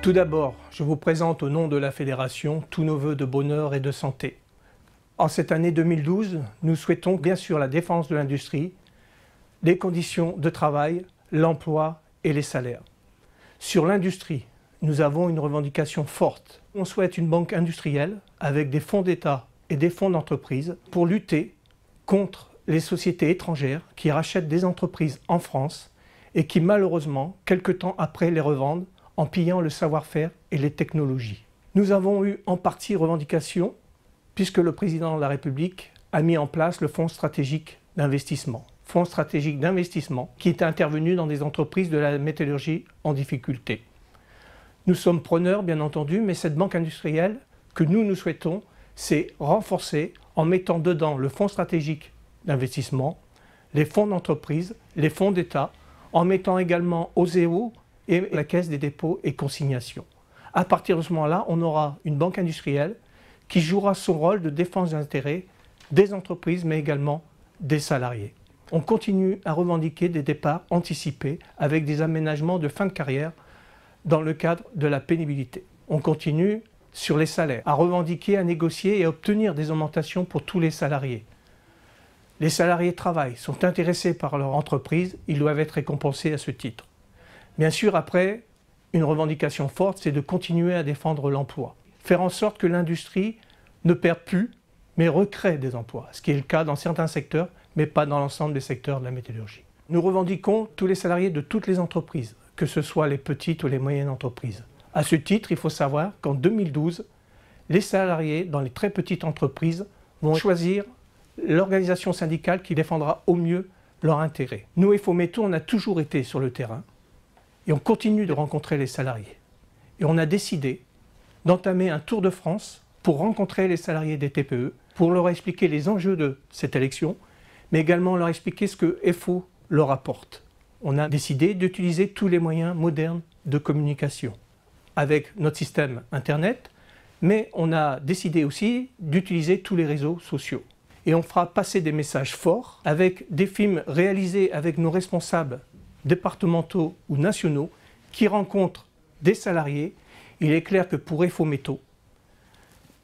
Tout d'abord, je vous présente au nom de la Fédération tous nos vœux de bonheur et de santé. En cette année 2012, nous souhaitons bien sûr la défense de l'industrie, les conditions de travail, l'emploi et les salaires. Sur l'industrie, nous avons une revendication forte. On souhaite une banque industrielle avec des fonds d'État et des fonds d'entreprise pour lutter contre les sociétés étrangères qui rachètent des entreprises en France et qui malheureusement, quelque temps après, les revendent en pillant le savoir-faire et les technologies. Nous avons eu en partie revendication puisque le président de la République a mis en place le Fonds stratégique d'investissement. Fonds stratégique d'investissement qui est intervenu dans des entreprises de la métallurgie en difficulté. Nous sommes preneurs bien entendu, mais cette banque industrielle que nous souhaitons, c'est renforcer en mettant dedans le Fonds stratégique d'investissement, les fonds d'entreprise, les fonds d'État, en mettant également OSEO et la Caisse des dépôts et consignations. À partir de ce moment-là, on aura une banque industrielle qui jouera son rôle de défense des intérêts des entreprises, mais également des salariés. On continue à revendiquer des départs anticipés avec des aménagements de fin de carrière dans le cadre de la pénibilité. On continue sur les salaires, à revendiquer, à négocier et à obtenir des augmentations pour tous les salariés. Les salariés travaillent, sont intéressés par leur entreprise, ils doivent être récompensés à ce titre. Bien sûr, après, une revendication forte, c'est de continuer à défendre l'emploi. Faire en sorte que l'industrie ne perde plus, mais recrée des emplois, ce qui est le cas dans certains secteurs, mais pas dans l'ensemble des secteurs de la métallurgie. Nous revendiquons tous les salariés de toutes les entreprises, que ce soit les petites ou les moyennes entreprises. À ce titre, il faut savoir qu'en 2012, les salariés dans les très petites entreprises vont choisir l'organisation syndicale qui défendra au mieux leurs intérêts. Nous, FOMETO, on a toujours été sur le terrain et on continue de rencontrer les salariés. Et on a décidé d'entamer un tour de France pour rencontrer les salariés des TPE, pour leur expliquer les enjeux de cette élection, mais également leur expliquer ce que FO leur apporte. On a décidé d'utiliser tous les moyens modernes de communication avec notre système Internet, mais on a décidé aussi d'utiliser tous les réseaux sociaux. Et on fera passer des messages forts avec des films réalisés avec nos responsables départementaux ou nationaux qui rencontrent des salariés. Il est clair que pour FOMETO,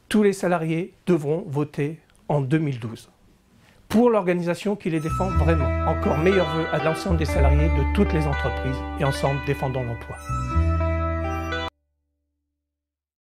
tous les salariés devront voter en 2012 pour l'organisation qui les défend vraiment. Encore meilleurs vœux à l'ensemble des salariés de toutes les entreprises et ensemble défendons l'emploi.